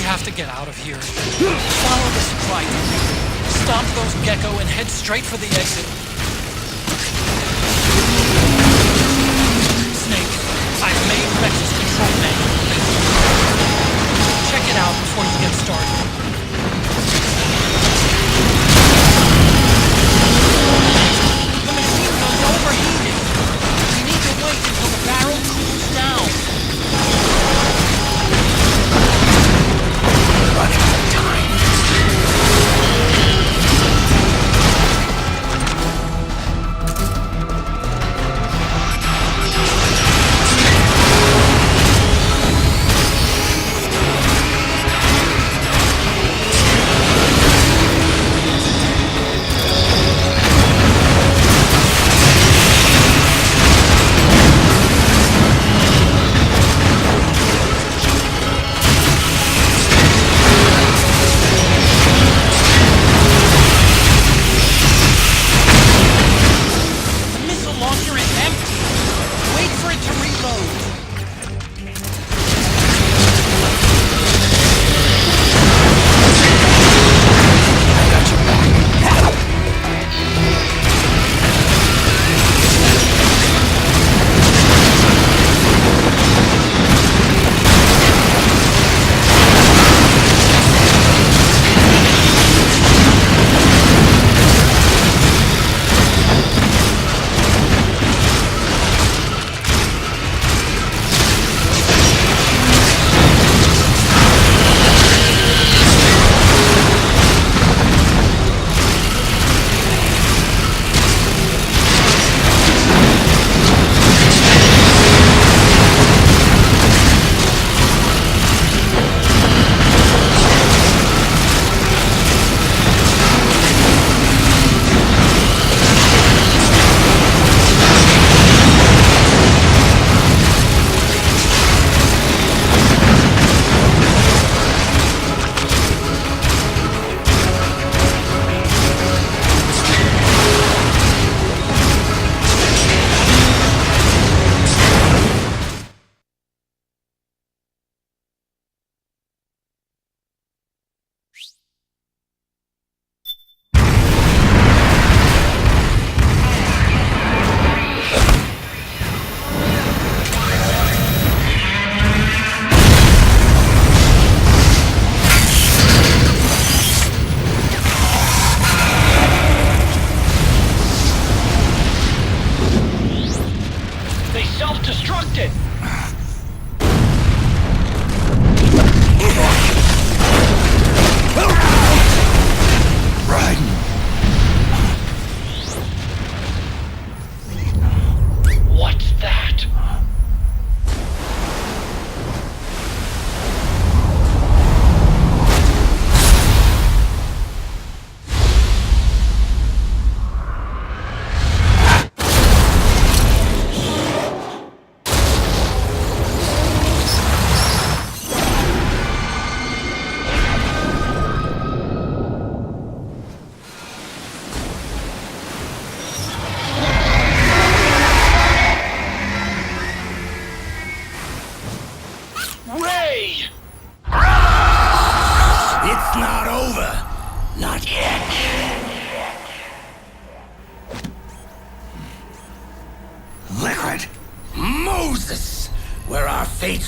have to get out of here. Follow the supply depot. Stomp those gecko and head straight for the exit. Snake, I've made Rex's control manual. Check it out before you get started. The machine gun's overheated. We need to wait until the barrel cools down. Running out of time.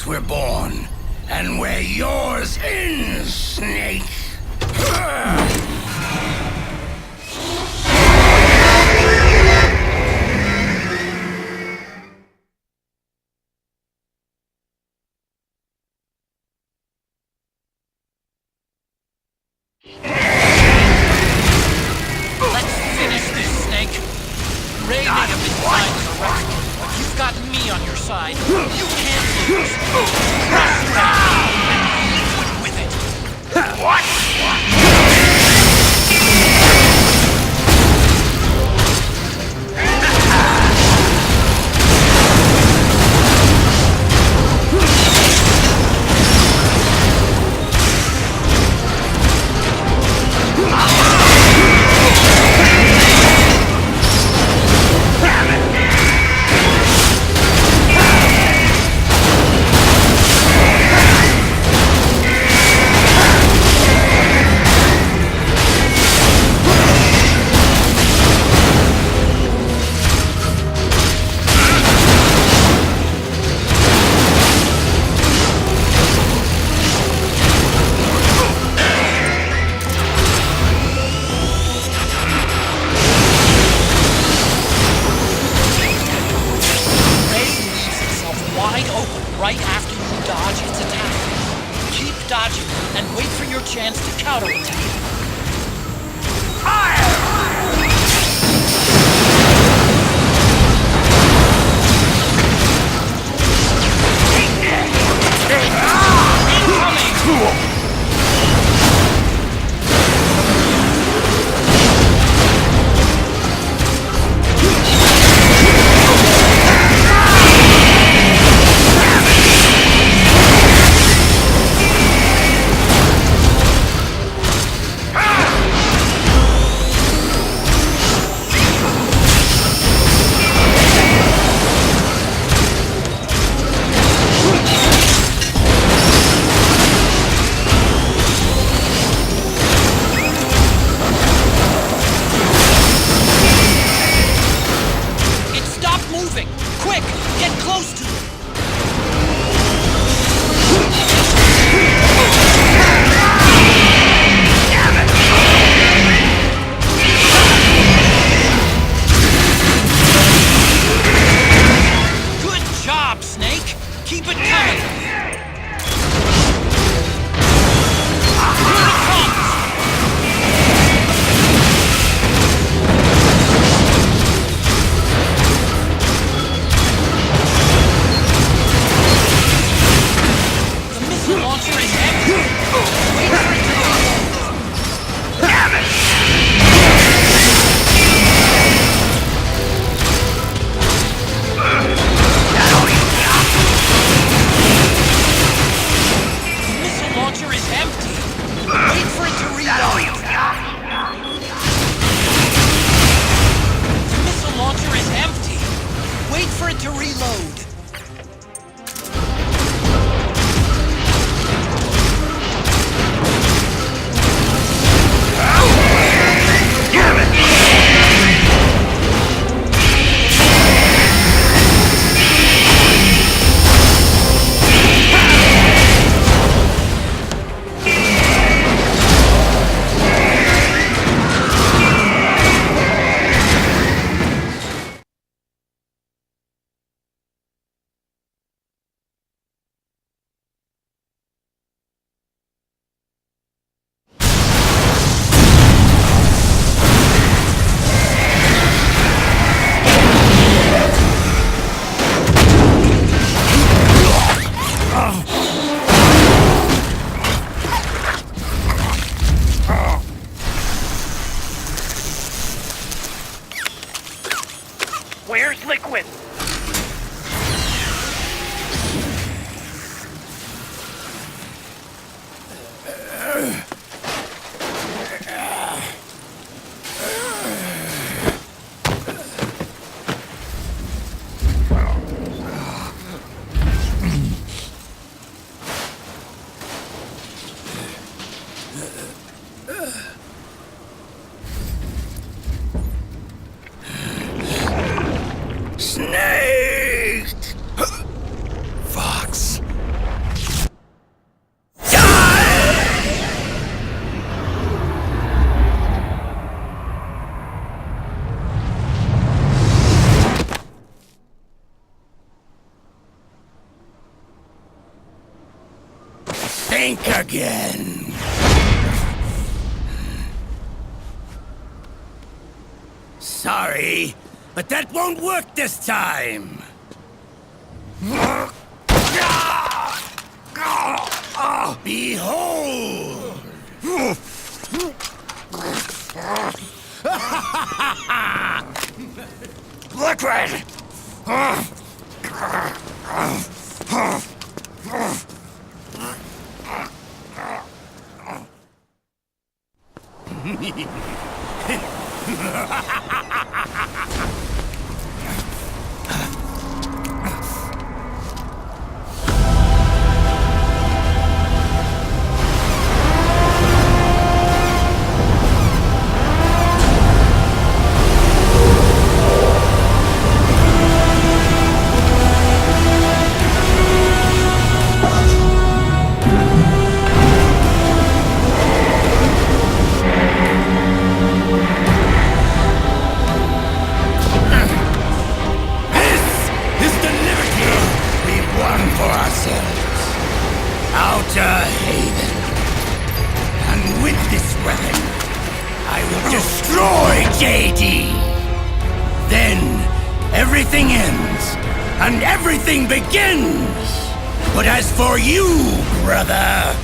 We're born, and where yours ends, Snake. Let's finish this, Snake. Ray may have been signed to the rest, but you've got me on your side. You can't lose. Crush Ray and liquid with it. What? Damn it! Right after you dodge its attack. Keep dodging and wait for your chance to counterattack. Fire! Incoming! Where's Liquid? Think again. Sorry, but that won't work this time. Behold! Liquid! weapon. I will destroy JD. Then everything ends and everything begins. But as for you, brother,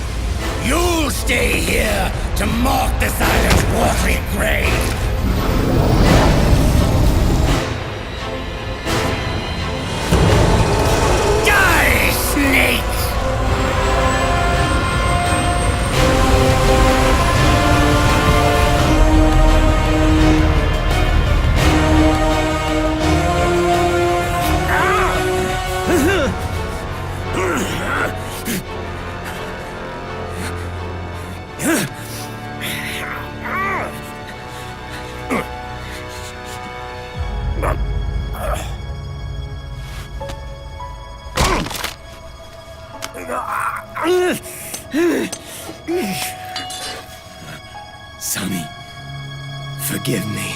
you'll stay here to mark the silent watery grave. Die, snake! Sonny, forgive me.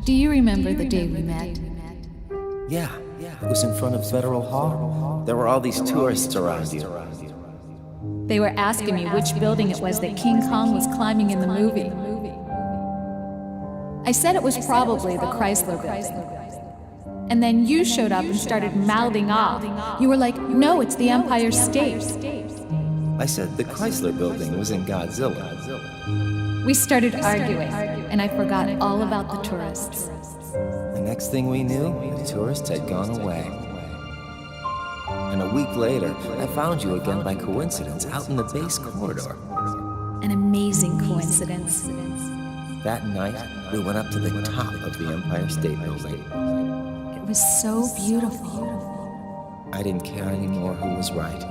Do you remember the day we met? Yeah. It was in front of Federal Hall. There were all these tourists around you. They were asking me which building it was that King Kong was climbing in the movie. I said it was probably the Chrysler Building. And then you showed up and started mouthing off. You were like, no, it's the Empire State. I said the Chrysler Building was in Godzilla. We started arguing, and I forgot all about the tourists. The next thing we knew, the tourists had gone away. And a week later, I found you again by coincidence out in the base corridor. An amazing coincidence. That night, we went up to the top of the Empire State Building. It was so beautiful. I didn't care anymore who was right.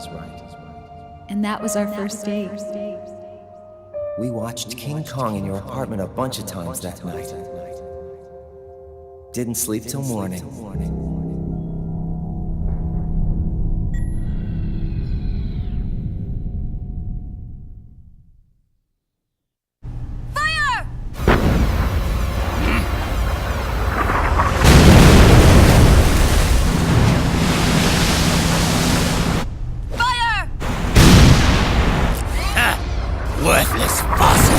And that was our first date. We watched King Kong in your apartment a bunch of times that night. Didn't sleep till morning. Worthless fossil!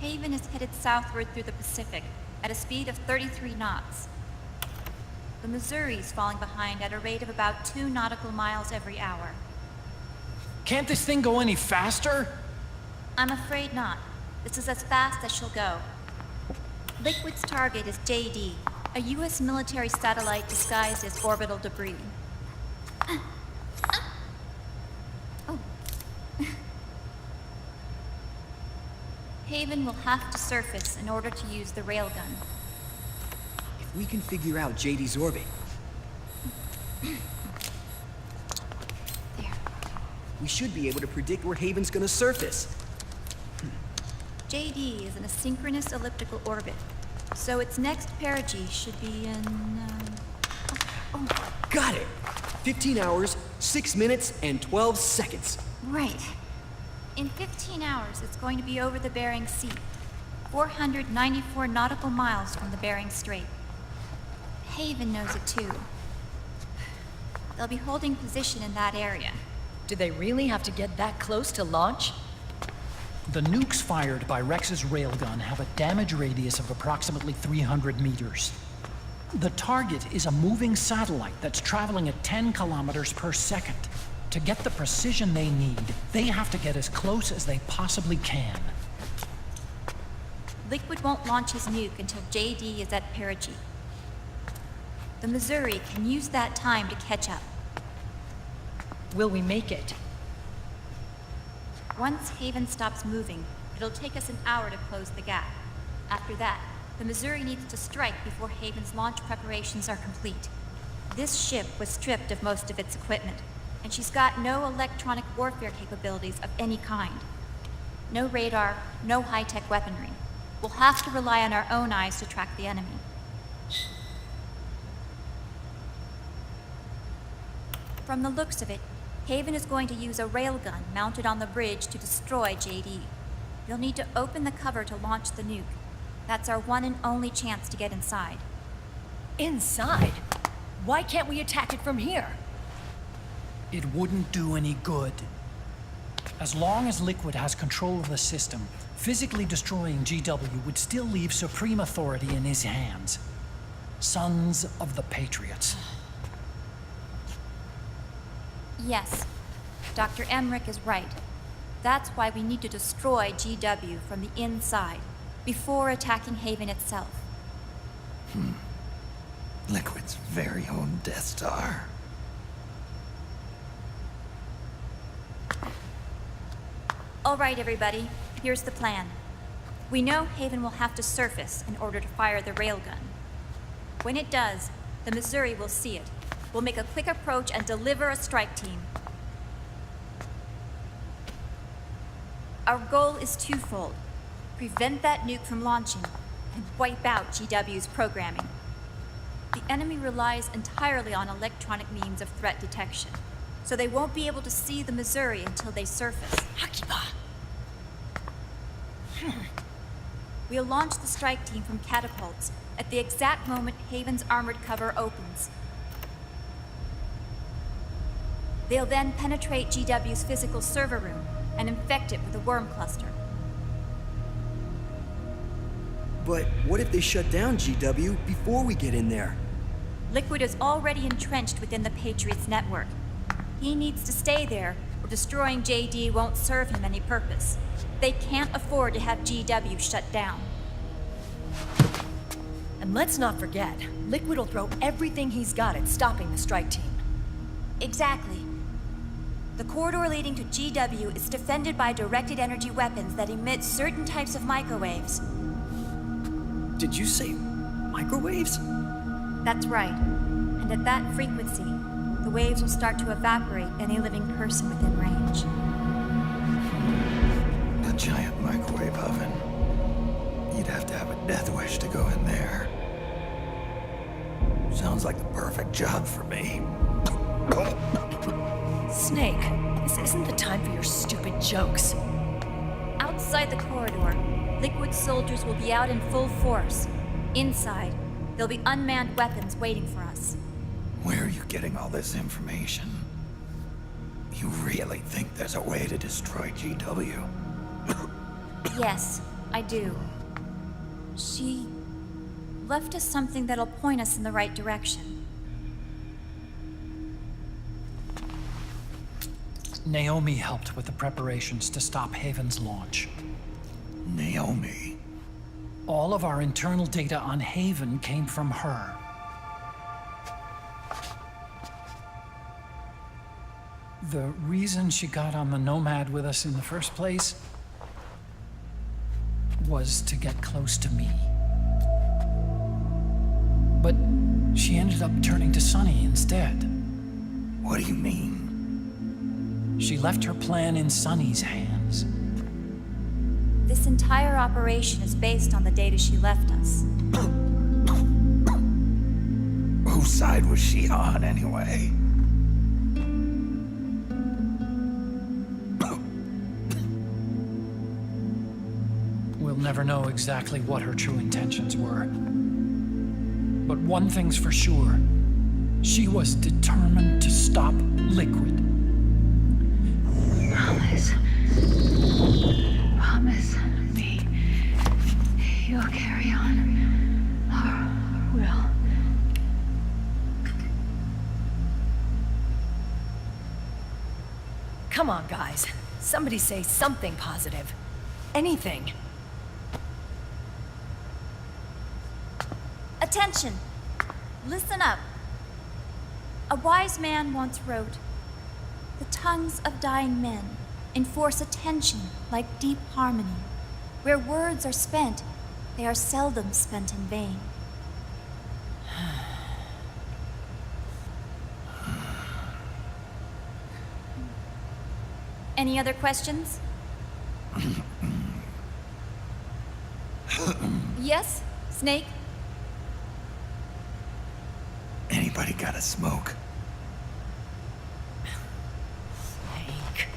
Haven is headed southward through the Pacific at a speed of 33 knots. The Missouri's falling behind at a rate of about 2 nautical miles every hour. Can't this thing go any faster? I'm afraid not. This is as fast as she'll go. Liquid's target is JD, a U.S. military satellite disguised as orbital debris. Oh. Haven will have to surface in order to use the railgun. If we can figure out JD's orbit, There. we should be able to predict where Haven's gonna surface. JD is in a synchronous elliptical orbit, so its next perigee should be in, Got it! 15 hours, 6 minutes, and 12 seconds. Right. In 15 hours, it's going to be over the Bering Sea, 494 nautical miles from the Bering Strait. Haven knows it too. They'll be holding position in that area. Do they really have to get that close to launch? The nukes fired by Rex's railgun have a damage radius of approximately 300 meters. The target is a moving satellite that's traveling at 10 kilometers per second. To get the precision they need, they have to get as close as they possibly can. Liquid won't launch his nuke until JD is at perigee. The Missouri can use that time to catch up. Will we make it? Once Haven stops moving, it'll take us an hour to close the gap. After that, the Missouri needs to strike before Haven's launch preparations are complete. This ship was stripped of most of its equipment, and she's got no electronic warfare capabilities of any kind. No radar, no high-tech weaponry. We'll have to rely on our own eyes to track the enemy. From the looks of it, Haven is going to use a railgun mounted on the bridge to destroy JD. You'll need to open the cover to launch the nuke. That's our one and only chance to get inside. Inside? Why can't we attack it from here? It wouldn't do any good. As long as Liquid has control of the system, physically destroying GW would still leave supreme authority in his hands. Sons of the Patriots. Yes, Dr. Emmerich is right. That's why we need to destroy GW from the inside, before attacking Haven itself. Liquid's very own Death Star. All right, everybody, here's the plan. We know Haven will have to surface in order to fire the railgun. When it does, the Missouri will see it. We'll make a quick approach and deliver a strike team. Our goal is twofold. Prevent that nuke from launching and wipe out GW's programming. The enemy relies entirely on electronic means of threat detection, so they won't be able to see the Missouri until they surface. Akiba! We'll launch the strike team from catapults at the exact moment Haven's armored cover opens. They'll then penetrate GW's physical server room and infect it with a worm cluster. But what if they shut down GW before we get in there? Liquid is already entrenched within the Patriots network. He needs to stay there, or destroying JD won't serve him any purpose. They can't afford to have GW shut down. And let's not forget, Liquid will throw everything he's got at stopping the strike team. Exactly. The corridor leading to GW is defended by directed energy weapons that emit certain types of microwaves. Did you say microwaves? That's right. And at that frequency, the waves will start to evaporate any living person within range. A giant microwave oven. You'd have to have a death wish to go in there. Sounds like the perfect job for me. Snake, this isn't the time for your stupid jokes. Outside the corridor, Liquid soldiers will be out in full force. Inside, there'll be unmanned weapons waiting for us. Where are you getting all this information? You really think there's a way to destroy GW? Yes, I do. She left us something that'll point us in the right direction. Naomi helped with the preparations to stop Haven's launch. Naomi? All of our internal data on Haven came from her. The reason she got on the Nomad with us in the first place was to get close to me. But she ended up turning to Sunny instead. What do you mean? She left her plan in Sunny's hands. This entire operation is based on the data she left us. Whose side was she on, anyway? We'll never know exactly what her true intentions were. But one thing's for sure. She was determined to stop Liquid. Promise me you'll carry on, or will. Come on, guys. Somebody say something positive. Anything. Attention! Listen up. A wise man once wrote, "The tongues of dying men enforce attention like deep harmony. Where words are spent, they are seldom spent in vain." Any other questions? Yes, Snake? Anybody got a smoke? Snake.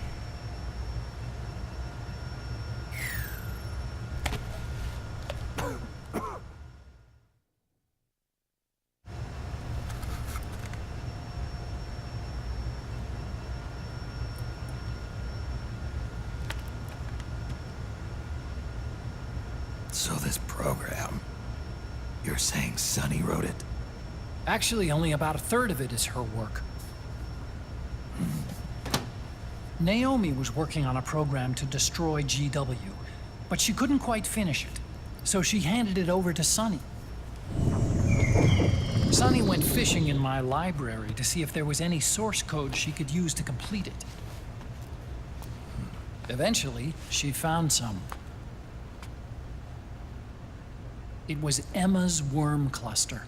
So this program, you're saying Sunny wrote it? Actually, only about a third of it is her work. Naomi was working on a program to destroy GW, but she couldn't quite finish it, so she handed it over to Sunny. Sunny went fishing in my library to see if there was any source code she could use to complete it. Eventually, she found some. It was Emma's worm cluster.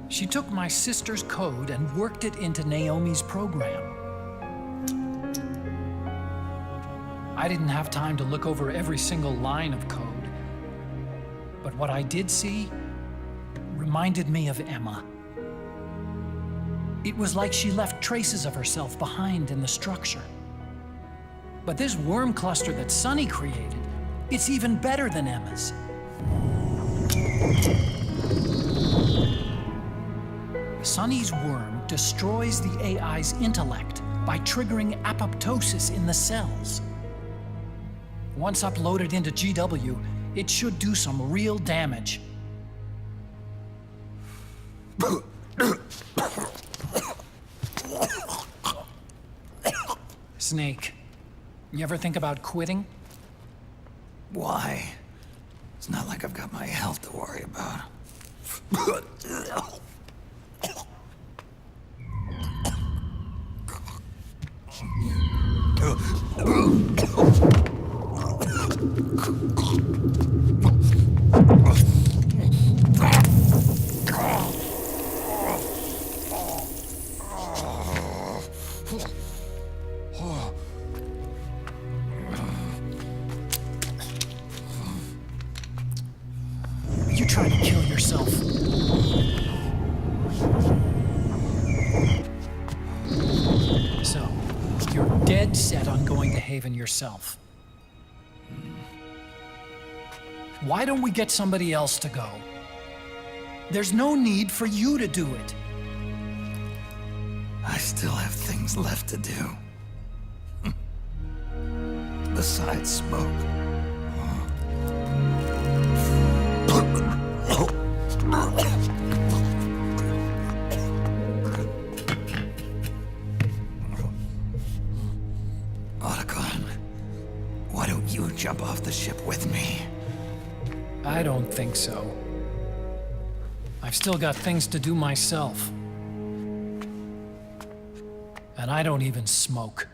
She took my sister's code and worked it into Naomi's program. I didn't have time to look over every single line of code, but what I did see reminded me of Emma. It was like she left traces of herself behind in the structure. But this worm cluster that Sunny created, it's even better than Emma's. Sunny's worm destroys the AI's intellect by triggering apoptosis in the cells. Once uploaded into GW, it should do some real damage. Snake, you ever think about quitting? Why? It's not like I've got my health to worry about. You trying to kill yourself? So, you're dead set on going to Haven yourself. Why don't we get somebody else to go? There's no need for you to do it. I still have things left to do. Besides smoke. Otacon, why don't you jump off the ship with me? I don't think so. I've still got things to do myself. And I don't even smoke.